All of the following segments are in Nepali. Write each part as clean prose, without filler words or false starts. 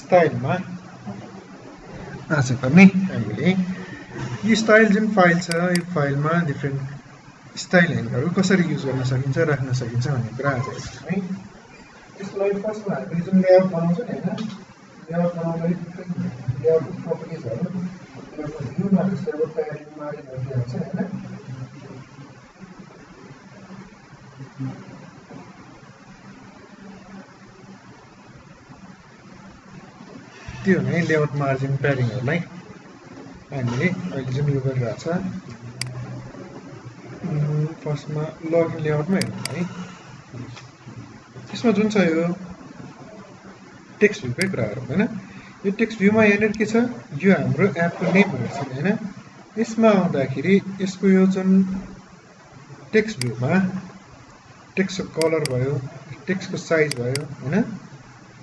स्टाइलमा आज गर्ने हामीले यो स्टाइल जुन फाइल छ यो फाइलमा डिफ्रेन्ट स्टाइल हेन्डहरू कसरी युज गर्न सकिन्छ राख्न सकिन्छ भन्ने कुरा आज है यसको लागि फर्स्टमा हामीले जुन लेआउट बनाउँछ नि हैन लेआउट बनाउँदाखेरि डिफ्रेन्ट लेआउट प्रोपर्टिजहरू भ्यूमा जस्तै अब प्याडिङ मार्जिनहरू दिएको छ हैन त्यो नै लेआउट मार्जिन प्याडिङहरूलाई हामीले अहिले जुन यो गरिरहेछ फर्स्टमा लगइन लेआउटमा हेर्नु है यसमा जुन छ यो टेक्स्ट भ्यूकै कुरा गरौँ हैन यो टेक्स्ट भ्यूमा यहाँनिर के छ यो हाम्रो एपको नेमहरू छ हैन यसमा आउँदाखेरि यसको यो जुन टेक्स्ट भ्यूमा टेक्स्टको कलर भयो टेक्स्टको साइज भयो हैन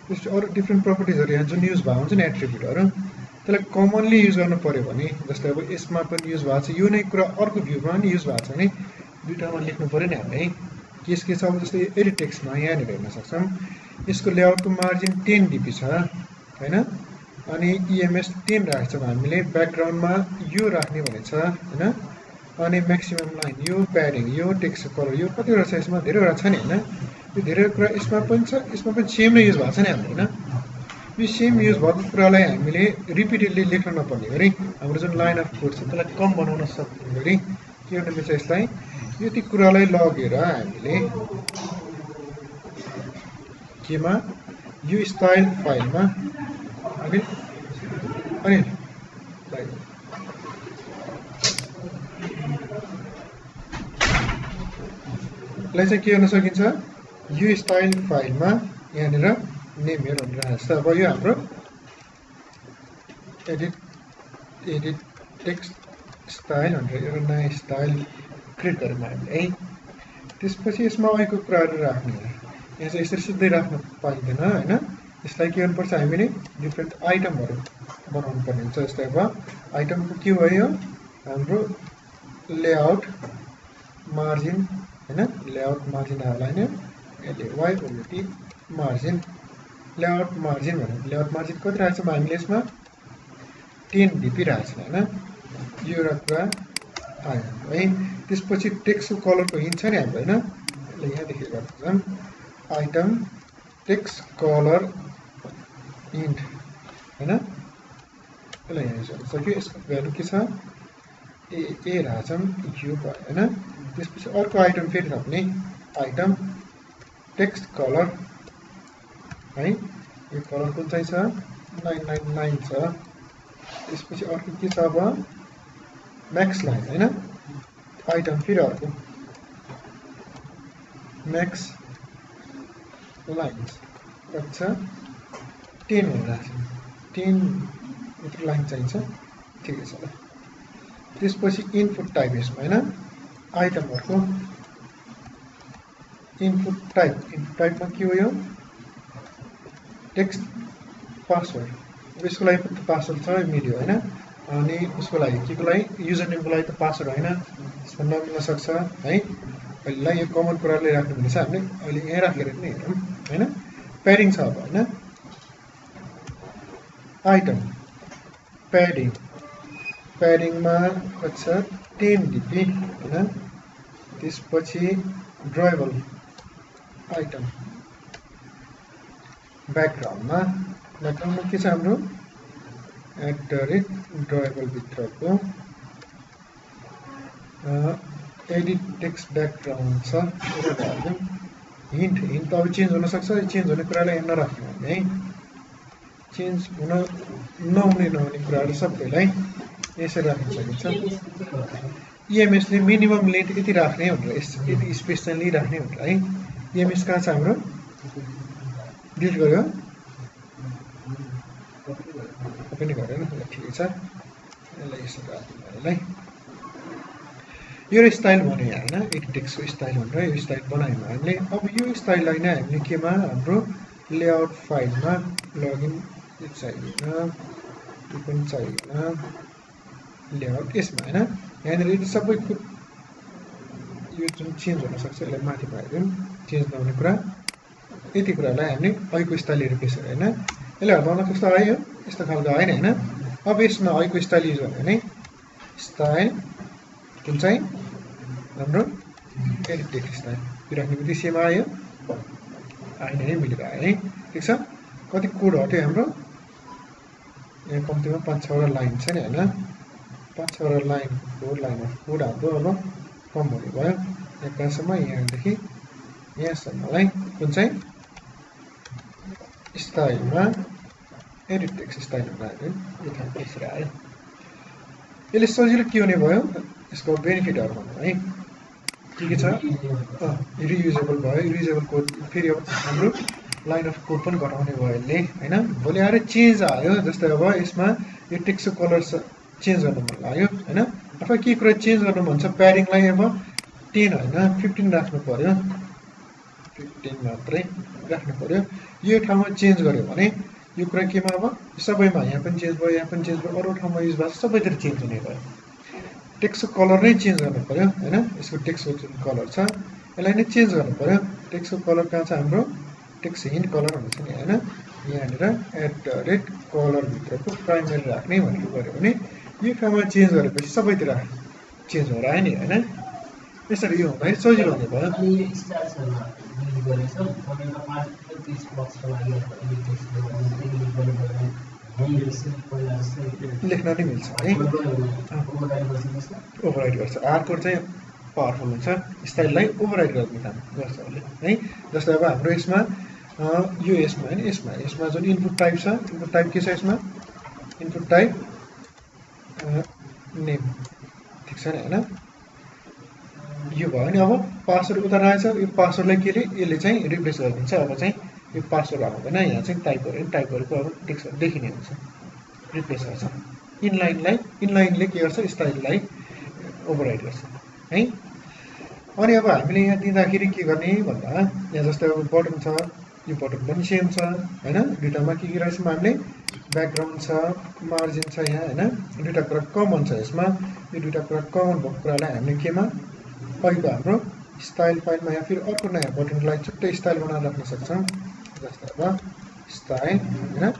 त्यसको अरु डिफ्रेन्ट प्रोपर्टिजहरू यहाँ जुन युज भएको हुन्छ नि एट्रिब्युटहरू त्यसलाई कमनली युज गर्नु पर्यो भने जस्तै अब यसमा पनि युज भएको छ यो नै कुरा अर्को भ्यूमा पनि युज भएको छ भने दुईटामा लेख्नु पर्यो नि हामीले के छ अब जस्तै एडिट टेक्स्टमा यहाँनिर हेर्न सक्छौँ यसको लेआउटको मार्जिन 10 dp छ हैन अनि EMS 10 राख्छौँ हामीले ब्याकग्राउन्डमा यो राख्ने भनेछ हैन अनि म्याक्सिमम लाइन यो प्याडिङ यो टेक्स्ट कलर यो कतिवटा छ यसमा धेरैवटा छ नि हैन यो धेरै कुरा यसमा पनि छ यसमा पनि सेम नै युज भएको छ नि हाम्रो हैन यो सेम युज भएको कुरालाई हामीले रिपिटेडली लेख्न नपर्ने गरी हाम्रो जुन लाइन अफ कोड छ त्यसलाई कम बनाउन सक्ने गरी के गर्नु पर्छ यसलाई यति कुरालाई लगेर हामीले केमा यो स्टाइल फाइलमा अनि लाई चाहिँ के गर्न सकिन्छ यो स्टाइल फाइलमा यहाँनिर नेमहरु भनेर छ अब यो हाम्रो एडिट टेक्स्ट स्टाइल भनेर एउटा नयाँ स्टाइल क्रिएट गरौँ हामीले है त्यसपछि यसमा आएको कुराहरु राख्ने यहाँ चाहिँ यसरी सिधै राख्न पाइदैन हैन यसलाई के गर्नुपर्छ हामीले डिफ्रेन्ट आइटमहरु बनाउनु पर्ने हुन्छ जस्तै अब आइटमको के भयो हाम्रो लेआउट मार्जिन हैन लेआउट मार्जिन हाल्दैन LAYOUT मार्जिन लेआउट मार्जिन भने लेआउट मार्जिन कति राख्छौं हामीले यसमा 10 dp राख्छौं हैन यो एउटा कुरा आयो है त्यसपछि टेक्स्टको कलरको हिन्ट छ नि हाम्रो हैन ल यहाँ देखि गर्छौं आइटम टेक्स्ट कलर हिन्ट हैन ल यहाँ हेर्न सक्यो यसको भ्यालु के छ ए राख्छौं यो भयो हैन त्यसपछि अर्को आइटम फेरि थप्ने आइटम टेक्स्ट कलर है यो कलर कुन चाहिँ छ 999 छ त्यसपछि अर्को के छ अब म्याक्स लाइन हैन आइटम फेरि अर्को म्याक्स लाइन्स अच्छा 10 भनेर राख्छौं 10 मिटर लाइन चाहिन्छ ठिकै छ ल त्यसपछि इनपुट टाइप यसमा हैन आइटमहरुको इनपुट टाइपमा के हो यो टेक्स्ट पासवर्ड यसको लागि त पासवर्ड छ मिल्यो हैन अनि उसको लागि के को लागि युजर नेमको लागि त पासवर्ड हैन यसमा नमिल्न सक्छ है अहिले यो कमन कुराले राख्नु भनेछ हामीले अहिले यहाँ राखेर पनि हेरौँ हैन प्याडिङ छ अब हैन आइटम प्याडिङमा कति छ 10 dp हैन त्यसपछि ड्राइबल आइटम ब्याकग्राउन्डमा के छ हाम्रो @ड्राइबल भित्रको एडिट टेक्स्ट ब्याकग्राउन्ड छ एउटा हिन्ट त अब चेन्ज हुन सक्छ चेन्ज हुने कुरालाई यहाँ नराख्नु है चेन्ज हुन नहुने कुराहरु सबैलाई यसरी राख्न सकिन्छ EMS ले मिनिमम लेन्थ यति राख्ने भनेर यति स्पेस चाहिँ लिइराख्ने भनेर है EMS कहाँ छ हाम्रो डिलिट गर्यो पनि गरेन ल ठिकै छ यसलाई यसरी राख्नुलाई यो स्टाइल भने हैन एडिट टेक्स्टको स्टाइल भनेर यो स्टाइल बनायौं हामीले अब यो स्टाइललाई नै हामीले केमा हाम्रो लेआउट फाइलमा लगइन चाहिएन त्यो पनि चाहिएन लेआउट यसमा हैन यहाँनिर यदि सबै यो जुन चेन्ज हुन सक्छ यसलाई माथि पाइदिउँ चेन्ज नहुने कुरा यति कुरालाई हामीले अहिलेको स्टाइल हेरेको छ हैन यसले हटाउन कस्तो आयो यस्तो खालको आएन हैन अब यसमा आइको स्टाइल युज गर्यो भने स्टाइल जुन चाहिँ हाम्रो एडिट टेक्स्ट स्टाइल यो राख्ने बित्तिकै सेम आयो आएन है मिलेर आयो है ठीक छ कति कोड हट्यो हाम्रो यहाँ कम्तीमा 5-6 वटा लाइन छ नि हैन 5-6 वटा लाइन अफ कोड हाम्रो अब कम हुने भयो यहाँ कहाँसम्म यहाँदेखि यहाँसम्मलाई कुन चाहिँ स्टाइलमा एडिट टेक्स्ट स्टाइल बनायो यो ठाउँ त्यसरी आयो यसले सजिलो के हुने भयो यसको बेनिफिटहरु भन्नु है के छ रियुजेबल भयो रियुजेबल कोड फेरि अब हाम्रो लाइन अफ कोड पनि घटाउने भयो यसले हैन भोलि आएर चेन्ज आयो जस्तै अब यसमा यो टेक्स्टको कलर चेन्ज गर्न मन लाग्यो हैन अथवा के कुरा चेन्ज गर्नु मन छ प्याडिङलाई अब 10 हैन 15 राख्नु पर्यो 15 मात्रै राख्नु पर्यो यो ठाउँमा चेन्ज गर्यो भने यो कुरा केमा अब सबैमा यहाँ पनि चेन्ज भयो यहाँ पनि चेन्ज भयो अरु ठाउँमा युज भएको सबैतिर चेन्ज हुने भयो टेक्स्टको कलर नै चेन्ज गर्नु पर्यो हैन यसको टेक्स्टको जुन कलर छ यसलाई नै चेन्ज गर्नु पर्यो टेक्स्टको कलर कहाँ छ हाम्रो टेक्स्ट हिन्ट कलर हुन्छ नि हैन यहाँनिर @color भित्रको प्राइमरी राख्ने भनेको गर्यो भने यो ठाउँमा चेन्ज गरेपछि सबैतिर चेन्ज भएर आयो नि हैन यसरी यो हुँदा सजिलो हुने भयो अनि यो स्टाइल्सहरु युज गरेछ तपाईको पार्टिकल टेक्स्ट बक्सको लागि लेख्न नि मिल्छ है ओभरराइड गर्छ आर कोड चाहिँ पावरफुल हुन्छ स्टाइललाई ओभरराइड गर्ने काम गर्छ उसले है जस्तै अब हाम्रो यसमा यो यसमा हैन यसमा जुन इनपुट टाइप छ इनपुट टाइप के छ यसमा इनपुट टाइप नेम ठीक छ नि हैन यो भयो नि अब पासवर्ड उता रहेछ यो पासवर्डलाई केले यसले चाहिँ रिप्लेस गरिदिन्छ अब चाहिँ यो पासवर्ड आउँदैन यहाँ चाहिँ टाइप गरेको अब टेक्स्ट देखिने हुन्छ रिप्लेस गर्छ इनलाइनले के गर्छ स्टाइललाई ओभरराइड गर्छ है अनि अब हामीले यहाँ दिँदाखेरि के गर्ने भन्दा यहाँ जस्तै अब बटन छ यो बटन पनि सेम छ हैन दुईटामा के रहेछ हामीले ब्याकग्राउन्ड छ मार्जिन छ यहाँ हैन दुईटा कुरा कमन छ यसमा यो दुईटा कुरा कमन भएको कुरालाई हामीले केमा पहिलो हाम्रो स्टाइल फाइलमा या फिर अर्को नयाँ बटनलाई छुट्टै स्टाइल बनाएर राख्न सक्छौं जस्तै अब स्टाइल हैन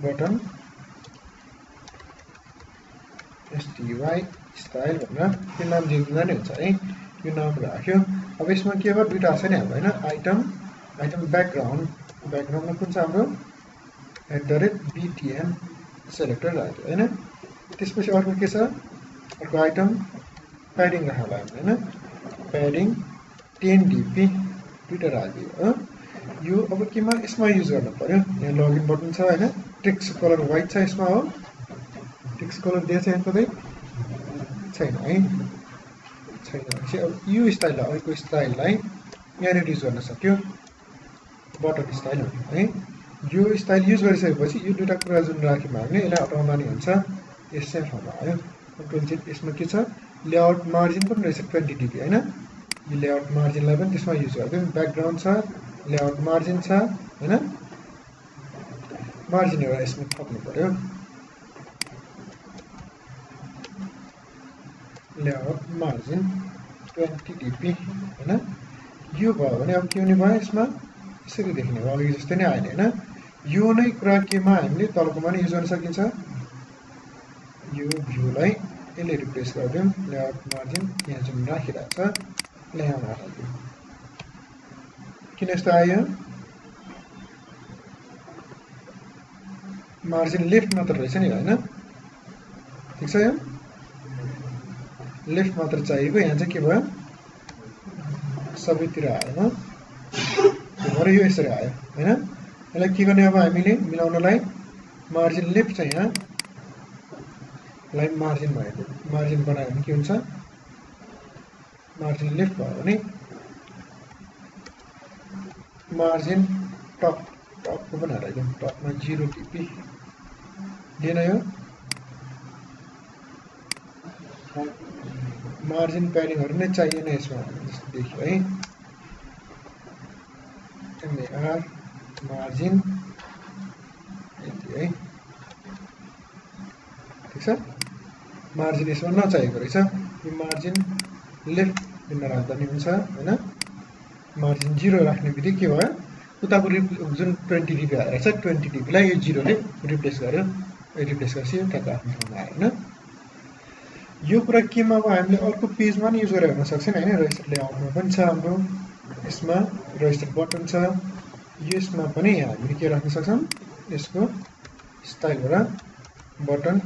बटन STY स्टाइल भनेर यो नाम दिँदा नै हुन्छ है यो नाम राख्यो अब यसमा के भयो दुईटा छ नि हाम्रो हैन आइटम ब्याकग्राउन्डमा कुन छ हाम्रो @btn सेलेक्टर राख्यो हैन त्यसपछि अर्को के छ अर्को आइटम प्याडिङ राख्ला हैन प्याडिङ 10 dp दुईटा राख्यो यो अब केमा यसमा युज गर्नु पर्यो यहाँ लगइन बटन छ हैन टेक्स्ट कलर व्हाइट छ यसमा हो टेक्स्ट कलर दिएको छ यहाँ कतै छैन है छैन अब यो स्टाइललाई अहिलेको स्टाइललाई यहाँनिर युज गर्न सक्यो बटन स्टाइल हो है यो स्टाइल युज गरिसकेपछि यो दुईटा कुरा जुन राख्यौँ हामीले यसलाई हटाउँदा नि हुन्छ यसै ठाउँमा आयो कन्ट्रोल Z यसमा के छ लेआउट मार्जिन पनि रहेछ 20 dp हैन यो लेआउट मार्जिनलाई पनि त्यसमा युज गर्दियौ ब्याकग्राउन्ड छ लेआउट मार्जिन छ हैन मार्जिन एउटा यसमा थप्नु पर्यो लेआउट मार्जिन 20 dp हैन यो भयो भने अब के हुने भयो यसमा यसरी देख्ने भयो अघि जस्तै नै आएन हैन यो नै कुरा केमा हामीले तलकोमा नि युज गर्न सकिन्छ यो भ्यूलाई यसले रिप्लेस गर्दियौ लेआउट मार्जिन यहाँ जुन राखिरहेको छ यहाँ राख्दियौ किन यस्तो आयो मार्जिन लेफ्ट मात्र रहेछ नि हैन ठीक छ यो लेफ्ट मात्र चाहिएको यहाँ चाहिँ के भयो सबैतिर आयो भरे यो यसरी आयो हैन यसलाई के गर्ने अब हामीले मिलाउनलाई मार्जिन लेफ्ट छ यहाँ लाइन मार्जिन भयो मार्जिन बनायो भने के हुन्छ मार्जिन लेफ्ट भयो भने मार्जिन टपको पनि हटाइदिउँ टपमा 0 dp दिएन यो मार्जिन प्याडिङहरु नै चाहिएन यसमा जस्तो देखियो है MAR मार्जिन यति है ठीक छ मार्जिन यसमा नचाहिएको रहेछ यो मार्जिन लेफ्ट दिन राख्दा नि हुन्छ हैन मार्जिन 0 राख्ने बित्तिकै के भयो उताको जुन 20 dB आएर छ 20 dB लाई यो 0 ले रिप्लेस गर्यो गरेपछि यो ट्याग आफ्नो ठाउँमा आयो हैन यो कुरा केमा अब हामीले अर्को पेजमा नि युज गरेर हेर्न सक्छौं हैन रजिस्टर लेआउटमा पनि छ हाम्रो यसमा रजिस्टर बटन छ यसमा पनि हामीले के राख्न सक्छौं यसको स्टाइलबाट button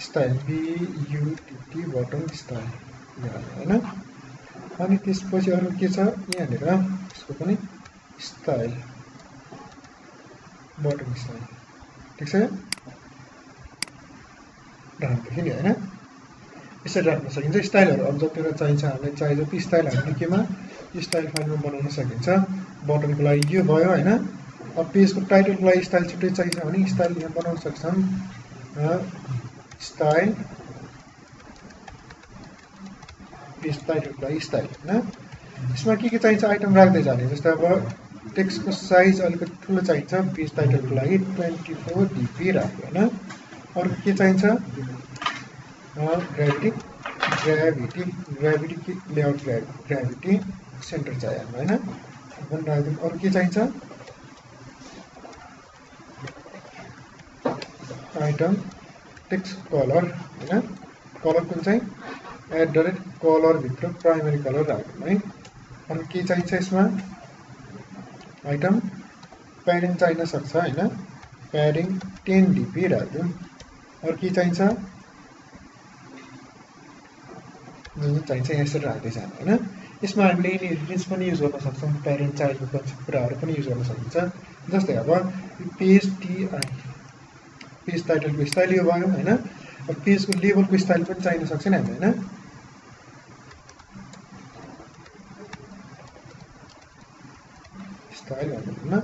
style BUTT button style हैन अनि त्यसपछि अरु के छ यहाँनेर यसको पनि स्टाइल बटन स्टाइल ठीक छ राख्नु नि हैन यसरी राख्न सकिन्छ स्टाइलहरु अब जतिवटा चाहिन्छ हामीलाई चाहे जति स्टाइल हामीले केमा स्टाइल फाइलमा बनाउन सकिन्छ बटनको लागि यो भयो हैन अब पेजको टाइटलको लागि स्टाइल छुट्टै चाहिन्छ भने स्टाइल यहाँ बनाउन सक्छौं स्टाइल पेज टाइटलको लागि स्टाइल हैन यसमा के चाहिन्छ आइटम राख्दै जाने जस्तै अब टेक्स्टको साइज अलिकति ठुलो चाहिन्छ पेज टाइटलको लागि 24 dp राख्यो हैन अरु के चाहिन्छ ग्राभिटी लेआउट ग्राभिटी सेन्टर चाहियो हैन भन्न राख्दिन अरु के चाहिन्छ आइटम टेक्स्ट कलर हैन कलर कुन चाहिँ @कलर भित्र प्राइमरी कलर राख्दिन है अनि के चाहिन्छ यसमा आइटम प्याडिङ चाहिन सक्छ हैन प्याडिङ 10 dp राख्दिन अरु के चाहिन्छ जुन चाहिन्छ यसरी राख्दै जानु हैन यसमा हामीले इन्हेरिटेन्स पनि युज गर्न सक्छौं प्यारेन्ट चाइल्डको कन्सेप्ट कुराहरु पनि युज गर्न सकिन्छ जस्तै अब पेज टाइटलको स्टाइल यो भयो हैन अब पेजको लेभलको स्टाइल पनि चाहिन सक्छ नि हामी हैन स्टाइल हैन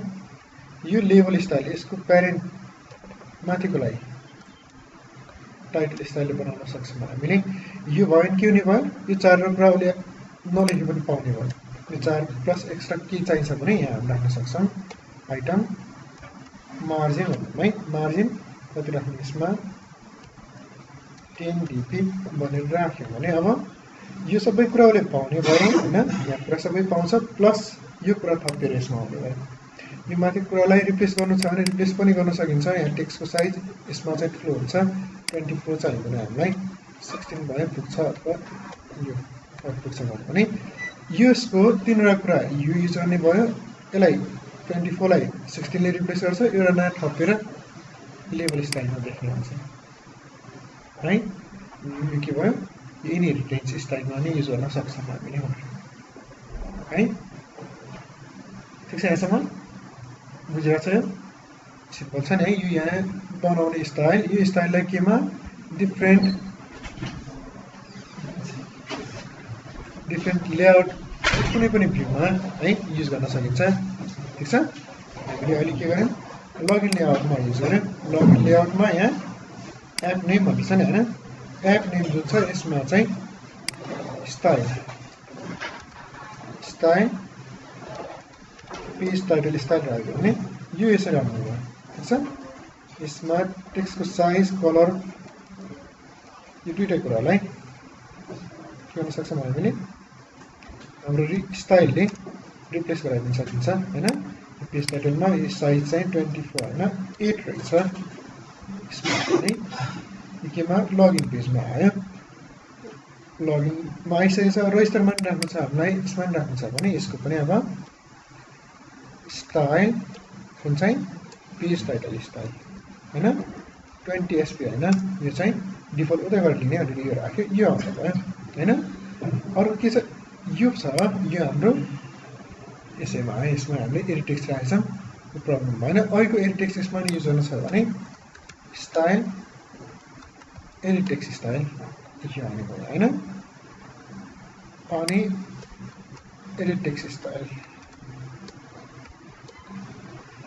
यो लेभल स्टाइल यसको प्यारेन्ट माथिको लागि टाइटल स्टाइल बनाउन सक्छौं हामीले यो भयो नि के हुने भयो यो चार कुरा उले नलेखे पनि पाउने भयो यो चार प्लस एक्स्ट्रा के चाहिन्छ भने यहाँ हामी राख्न सक्छौं आइटम मार्जिन है मार्जिन कति राख्नु यसमा 10 dp भनेर राख्यो भने अब यो सबै कुरा उले पाउने भयो हैन यहाँ कुरा सबै पाउँछ प्लस यो कुरा थपेर यसमा आउने भयो यो माथि कुरालाई रिप्लेस गर्नु छ भने रिप्लेस पनि गर्न सकिन्छ यहाँ टेक्स्टको साइज यसमा चाहिँ ठुलो हुन्छ 24 चाहियो भने हामीलाई 16 भए पुग्छ अथवा यो पुग्छ भने यसको तीनवटा कुरा यो युज गर्ने भयो यसलाई 24 लाई 16 ले रिप्लेस गर्छ एउटा नयाँ थपेर लेभल स्टाइलमा देख्न हुन्छ है यो के भयो यो इनहेरिटेन्स स्टाइलमा नि युज गर्न सक्छौं हामीले है ठीक छ यसमा बुझिरा छ सिम्पल छ नि है यो यहाँ बनाउने स्टाइल यो स्टाइललाई केमा डिफरेन्ट लेआउट कुनै पनि भ्यूमा है युज गर्न सकिन्छ ठीक छ हामीले अहिले के गर्यौं लगइन लेआउटमा युज गर्यौं लगइन लेआउटमा यहाँ एप नेम भन्छ नि हैन एप नेम जुन छ यसमा चाहिँ स्टाइल पेज टाइटल स्टाइल राख्यो भने यो यसरी आउने भयो ठीक छ यसमा टेक्स्टको साइज कलर यो दुईटा कुरालाई के गर्न सक्छौं हामीले हाम्रो स्टाइलले रिप्लेस गराइदिन सकिन्छ हैन पेज टाइटलमा यो साइज चाहिँ 24 हैन 8 रहेछ यसमा पनि केमा लगइन पेजमा आयो लगइनमा आइसकेछ रजिस्टरमा पनि राख्नु छ हामीलाई यसमा पनि राख्नु छ भने यसको पनि अब स्टाइल कुन चाहिँ पेज टाइटल स्टाइल हैन 20 sp हैन यो चाहिँ डिफल्ट उतै गरेर लिने अनि यो राख्यो यो आउँछ भयो हैन अरु के छ यो छ यो हाम्रो यसैमा है यसमा हामीले एडिट टेक्स्ट राखेछौं यो प्रब्लम भएन अहिलेको एडिट टेक्स्ट यसमा युज गर्न छ भने स्टाइल एडिट टेक्स्ट स्टाइल यो आउने भयो हैन अनि एडिट टेक्स्ट स्टाइल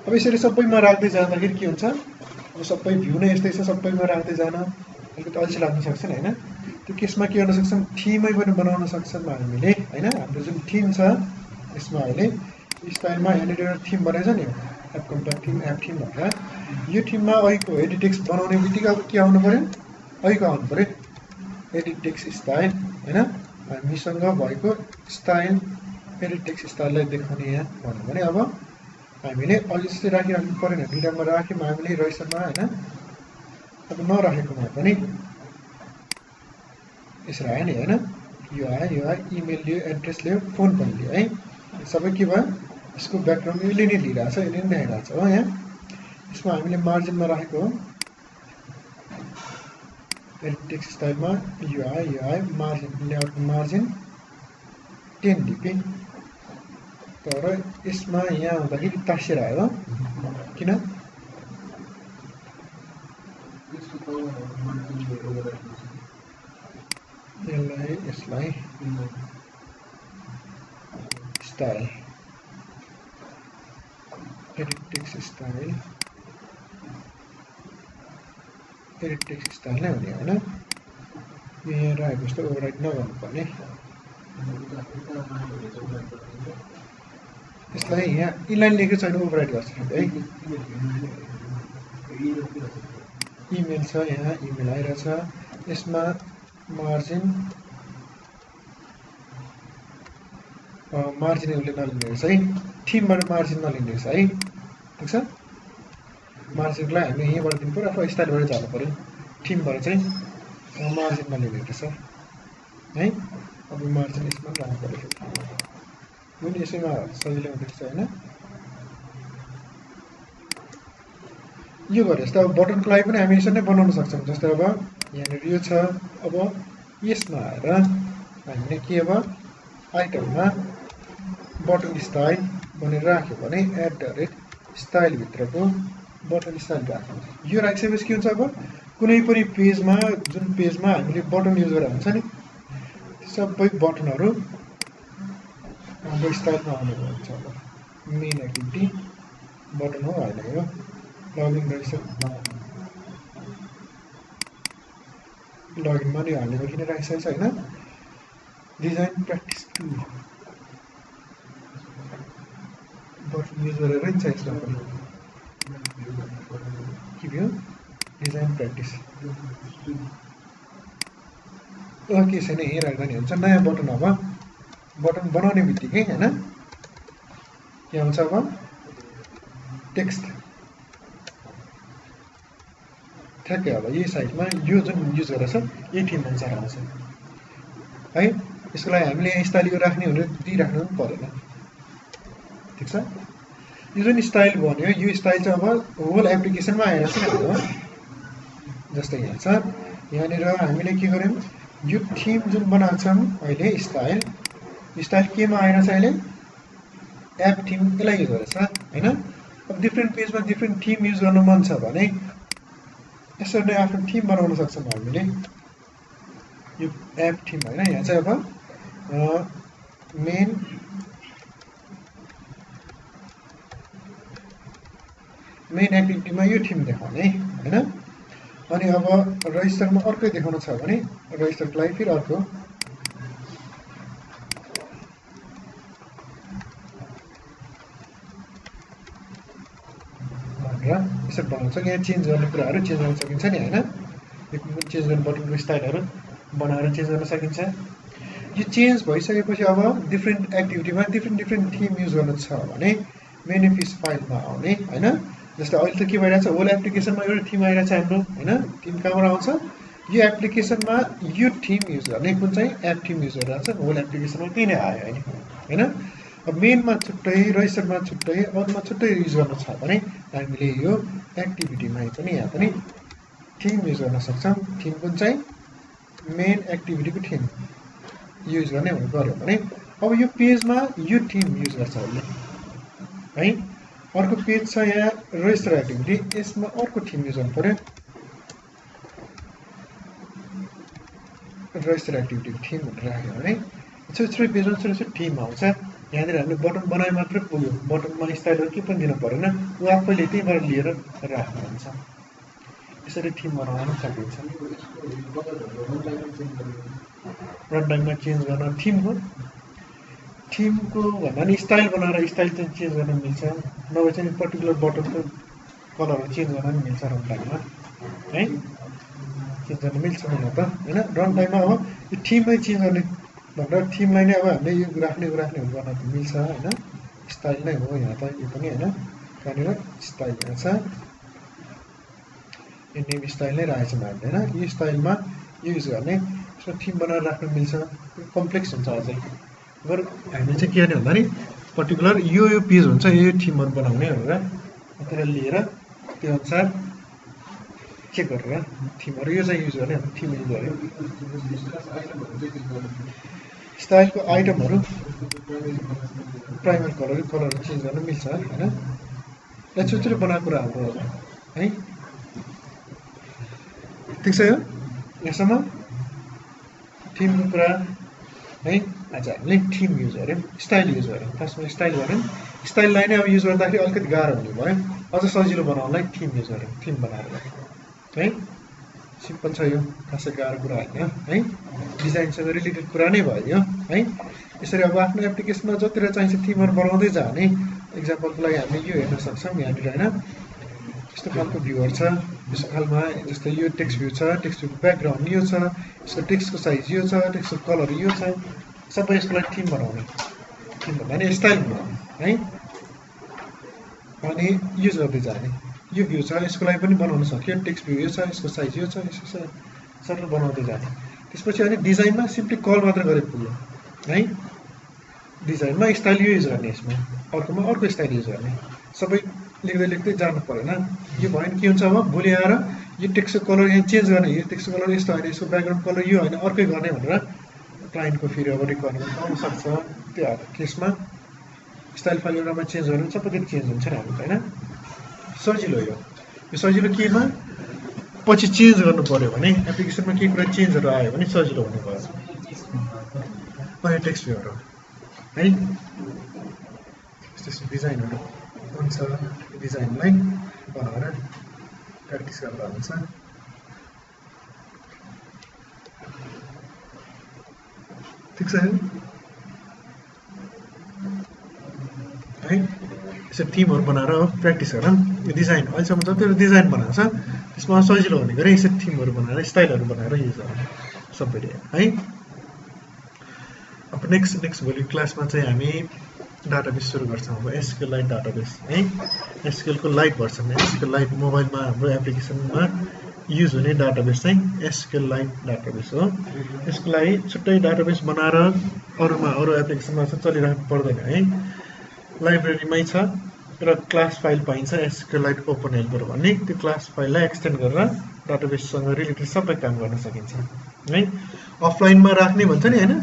अब यसरी सबैमा राख्दै जाँदाखेरि के हुन्छ अब सबै भ्यू नै यस्तै छ सबैमा राख्दै जान अलिकति अल्छी लाग्न सक्छ नि हैन त्यो केसमा के गर्न सक्छौं थीमै पनि बनाउन सक्छौं हामीले हैन हाम्रो जुन थीम छ यसमा अहिले स्टाइलमा यहाँनिर एउटा थीम बनाएछ नि app compact theme app theme भनेर यो थीममा अहिलेको एडिट टेक्स्ट बनाउने बित्तिकै अब के आउनु पर्यो अहिलेको आउनु पर्यो एडिट टेक्स्ट स्टाइल हैन हामीसँग भएको स्टाइल एडिट टेक्स्ट स्टाइललाई देखाउने यहाँ भन्नु भने अब हामीले अघि जस्तै राखिराख्नु परेन, दुईटामा राख्यौँ हामीले रजिस्टरमा होइन। अब नराखेकोमा पनि यसरी आयो नि होइन, यो आयो इमेल लियो, एड्रेस लियो, फोन पनि लियो है, सबै के भयो यसको ब्याकग्राउन्ड यसले नै लिइरहेछ, यसले नै देखाइरहेछ हो। यहाँ यसमा हामीले मार्जिनमा राखेको हो, टेक्स्ट स्टाइलमा यो आयो मार्जिन, लेआउटको मार्जिन 10 dp, तर यसमा यहाँ आउँदाखेरि तासेर आयो किन? यसलाई स्टाइल एडिट टेक्स्ट स्टाइल नै हुने होइन, यो यहाँ राखेको जस्तो ओभरराइट नगर्नुपर्ने। यसलाई यहाँ इनलाइन लेखेको छैन ओभरराइट गर्छ है। इमेल छ, यहाँ इमेल आइरहेछ, यसमा मार्जिन उसले नलिने रहेछ है, थिमबाट मार्जिन नलिने रहेछ है, ठिक छ। मार्जिनलाई हामीले यहीँबाट दिनु पऱ्यो अथवा स्टाइलबाट जानु पऱ्यो, थिमबाट चाहिँ मार्जिन नलिने रहेछ है। अब मार्जिन यसमा राख्नु पऱ्यो, यो नि यसैमा सजिलो हुँदो रहेछ होइन। यो गरे जस्तो अब बटनको लागि पनि हामी यसरी नै बनाउन सक्छौँ। जस्तै अब यहाँनिर यो छ, अब यसमा आएर हामीले के अब आइटममा बटन स्टाइल भनेर राख्यो भने @स्टाइलभित्रको बटन स्टाइल राख्नु। यो राखिसकेपछि के हुन्छ, अब कुनै पनि पेजमा जुन पेजमा हामीले बटन युज गरेर हुन्छ नि, सबै बटनहरू हाम्रो स्टाइलमा आउने हुन्छ। अब मेन एक्टिभिटी बटन हो होइन, यो लगइन रहेछ, लगइनमा नि हालेको किन राखिसकेको छ होइन। डिजाइन प्र्याक्टिस 2 बटन युज गरेर नि छ यसमा पनि के भयो, डिजाइन प्र्याक्टिस के छैन, यहीँ राख्दा नि हुन्छ। नयाँ बटन, अब बटन बनाउने बित्तिकै होइन के आउँछ, अब टेक्स्ट ठ्याक्कै अब यही साइडमा यो जुन युज गरेर छ यही थिम अनुसार आउँछ है। यसको लागि हामीले यहाँ स्टाइल यो राख्ने भनेर दिइराख्नु पनि परेन, ठिक छ। यो जुन स्टाइल भन्यो यो स्टाइल चाहिँ अब होल एप्लिकेसनमा आएर चाहिँ हाम्रो जस्तै यहाँ छ, यहाँनिर हामीले के गर्यौँ, यो थिम जुन बनाएको छौँ अहिले स्टाइल केमा आएर चाहिँ अहिले एप थिम यसलाई युज गरेछ होइन। अब डिफ्रेन्ट पेजमा डिफ्रेन्ट थिम युज गर्नु मन छ भने यसरी नै आफ्नो थिम बनाउन सक्छौँ हामीले। यो एप थिम होइन, यहाँ चाहिँ अब मेन एक्टिभिटीमा यो थिम देखाउने होइन। अनि अब रजिस्टरमा अर्कै देखाउनु छ भने रजिस्टरको लागि फेरि अर्को भनेर यसरी बनाउँछ। यहाँ चेन्ज गर्ने कुराहरू चेन्ज गर्न सकिन्छ नि होइन, यो चेन्ज गर्ने बटनको स्टाइलहरू बनाएर चेन्ज गर्न सकिन्छ। यो चेन्ज भइसकेपछि अब डिफ्रेन्ट एक्टिभिटीमा डिफ्रेन्ट थिम युज गर्नु छ भने मेनिफिस फाइलमा आउने होइन। जस्तै अहिले त के भइरहेछ, होल एप्लिकेसनमा एउटा थिम आइरहेछ हाम्रो होइन। थिम कहाँबाट आउँछ, यो एप्लिकेसनमा यो थिम युज गर्ने कुन चाहिँ एप थिम युज गरिरहेछ, होल एप्लिकेसनमा त्यही नै आयो होइन। अब मेनमा छुट्टै, रजिस्टरमा छुट्टै, अरूमा छुट्टै युज गर्नु छ भने हामीले यो एक्टिभिटीमा पनि यहाँ पनि थिम युज गर्न सक्छौँ। थिम कुन चाहिँ मेन एक्टिभिटीको थिम युज गर्ने गऱ्यो भने अब यो पेजमा यो थिम युज गर्छ उसले है। अर्को पेज छ यहाँ रजिस्टर एक्टिभिटी, यसमा अर्को थिम युज गर्नु पऱ्यो, रजिस्टर एक्टिभिटी थिम भनेर राख्यो भने छुट्टै पेजमा छुट्टै थिम आउँछ। यहाँनिर हामीले बटन बनाए मात्रै पुग्यो, बटनमा स्टाइलहरू के पनि दिनु परेन, ऊ आफैले त्यहीँबाट लिएर राख्नुहुन्छ। यसरी थिम बनाउन सकिन्छ। रन टाइममा चेन्ज गर्न थिमको भन्दा नि स्टाइल बनाएर स्टाइल चाहिँ चेन्ज गर्न मिल्छ, नभए चाहिँ पर्टिकुलर बटनको कलरहरू चेन्ज गर्न पनि मिल्छ रन टाइममा है। चेन्ज गर्न मिल्छ हुन त होइन। रन टाइममा अब यो थिममै चेन्ज गर्ने भनेर थिमलाई नै अब हामीले यो राख्ने गर्न मिल्छ होइन। स्टाइल नै हो यहाँ त यो पनि होइन। यहाँनिर स्टाइल यहाँ छ यो नेम स्टाइल नै राखेको छ हामीले हैन यो स्टाइलमा युज गर्ने यसमा थीम बनाएर राख्न मिल्छ कम्प्लेक्स हुन्छ अझै अगर हामीले चाहिँ के गर्ने भन्दा नि पर्टिकुलर यो पेज हुन्छ यो थीमहरु बनाउने भनेर त्यसलाई लिएर त्यो अनुसार चेक गरेर थीमहरु यो चाहिँ युज गर्ने थीम युज गर्यो स्टाइलको आइटमहरु प्राइमरी कलर चेन्ज गर्न मिल्छ हैन यो छुट्टै बनाएको कुरा हाम्रो है ठीक छ यो यसमा थीमको कुरा है आज हामीले थीम युज गर्यौं स्टाइल युज गर्यौं फर्स्टमा स्टाइल गर्यौं स्टाइललाई नै अब युज गर्दाखेरि अलिकति गाह्रो हुने भयो अझ सजिलो बनाउनलाई थीम युज गर्यौं थीम बनाएर है सिम्पल छ यो खासै गाह्रो कुरा हैन है डिजाइनसँग रिलेटेड कुरा नै भयो है यसरी अब आफ्नो एप्लिकेसनमा जतिरा चाहिन्छ थीमहरु बनाउँदै जाने एक्जाम्पलको लागि हामी यो हेर्न सक्छौं यहाँनिर हैन यस्तो खालको भ्यूहरु छ यस्तो खालमा जस्तै यो टेक्स्ट भ्यू छ टेक्स्ट भ्यूको ब्याकग्राउन्ड यो छ यसको टेक्स्टको साइज यो छ टेक्स्टको कलर यो छ सबै यसको लागि थीम बनाउने थीम भन्दा नि स्टाइल बनाउने है अनि युज गर्दै जाने यो भ्यू छ यसको लागि पनि बनाउन सक्यो टेक्स्ट भ्यू यो छ यसको साइज यो छ यसको सबै बनाउँदै जाने त्यसपछि अनि डिजाइनमा सिम्पली कल मात्र गरे पुग्यो है डिजाइनमा स्टाइल यो युज गर्ने यसमा अर्कोमा अर्को स्टाइल युज गर्ने सबै लेख्दै जानु पर्दैन यो भयो नि के हुन्छ अब भोलि आएर यो टेक्स्टको कलर यहाँ चेन्ज गर्ने यो टेक्स्टको कलर यस्तो हैन यसको ब्याकग्राउन्ड कलर यो हैन अर्कै गर्ने भनेर क्लाइन्टको फेरि अब रिक्वायरमेन्ट आउन सक्छ त्यो केसमा स्टाइल फाइल एउटामा चेन्ज गर्नु सबै चेन्ज हुन्छ नि हाम्रो हैन सजिलो यो सजिलो केमा पछि चेन्ज गर्नु पर्यो भने एप्लिकेसनमा केही कुरा चेन्जहरु आयो भने सजिलो हुने भयो टेक्स्ट भ्यूहरु है त्यस्तो डिजाइनहरु हुन्छ डिजाइनलाई बनाएर प्र्याक्टिस गर्दा हुन्छ ठीक छ है यसरी थीमहरु बनाएर प्र्याक्टिस गरौँ यो डिजाइन अहिलेसम्म जतिवटा डिजाइन बनाएको छ त्यसमा सजिलो हुने गरी यसरी थीमहरु बनाएर स्टाइलहरु बनाएर युज गरौँ सबैले है अब नेक्स्ट भोलि क्लासमा चाहिँ हामी डाटाबेस सुरु गर्छौं अब एसक्यूएल लाइट डाटाबेस है एसक्यूएल को लाइट भर्सन एसक्यूएल लाइट मोबाइलमा हाम्रो एप्लिकेसनमा युज हुने डाटाबेस चाहिँ एसक्यूएल लाइट डाटाबेस हो यसको लागि छुट्टै डाटाबेस बनाएर अरु एप्लिकेसनमा चाहिँ चलिराख्नु पर्दैन है लाइब्रेरीमै छ र क्लास फाइल पाइन्छ एसक्यूएल लाइट ओपन हेल्पर भन्ने त्यो क्लास फाइललाई एक्सटेन्ड गरेर डाटाबेससँग रिलेटेड सबै काम गर्न सकिन्छ है अफलाइनमा राख्ने भन्छ नि हैन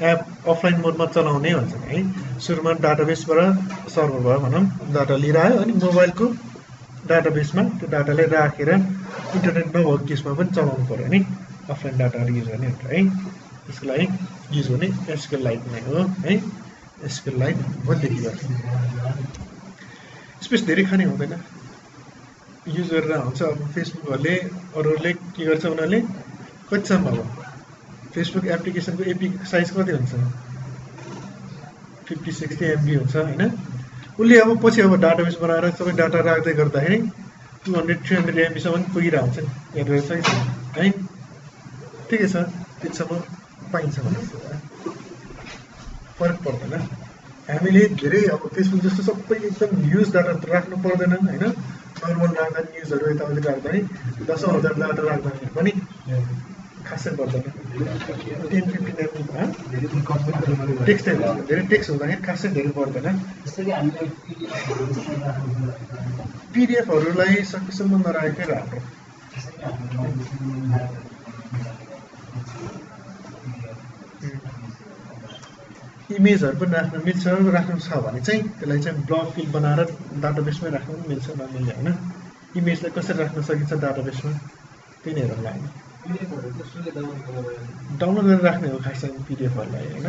एप अफलाइन मोडमा चलाउने भन्छ है सुरुमा डाटाबेसबाट सर्भरबाट भनौं डाटा लिएर आयो अनि मोबाइलको डाटाबेसमा त्यो डाटालाई राखेर इन्टरनेट नभएको केसमा पनि चलाउनु पर्यो नि अफलाइन डाटाहरु युज गर्ने है त्यसको लागि युज हुने एसक्यूएल लाइट नै हो है एसक्यूएल लाइट भोलिदेखि गर्छ स्पेस धेरै खाने हुँदैन युज गरेर हुन्छ अब फेसबुकहरुले अरूले के गर्छ उनीहरुले कतिसम्म अब फेसबुक एप्लिकेसनको एपी साइज कति हुन्छ 50-60 MB हुन्छ हैन उले अब पछि अब डाटाबेस बनाएर सबै डाटा राख्दै गर्दाखेरि 200-300 MB सम्म पुगिरा हुन्छ नि हेरेर चाहिँ है ठिकै छ त्यसम्म पाइन्छ भने फरक पर्दैन हामीले धेरै अब फेसबुक जस्तो सबै एकदम युज डाटा राख्नु पर्दैन हैन नर्मल राख्दा न्यूजहरु यताउति राख्दा नि 10,000 डाटा राख्दा पनि खासै पर्दैन 10-15 MB टेक्स्ट धेरै टेक्स्ट हुँदाखेरि खासै धेरै पर्दैन पीडीएफहरुलाई सकेसम्म नराखेकै राम्रो इमेजहरु पनि राख्न मिल्छ राख्नु छ भने चाहिँ त्यसलाई चाहिँ ब्लक फिल बनाएर डाटाबेसमै राख्नु पनि मिल्छ नमिल्ने हैन इमेजलाई कसरी राख्न सकिन्छ डाटाबेसमा त्यही नै हेरौँला हामी डाउनलोड गरेर राख्ने हो खासै पीडीएफहरुलाई हैन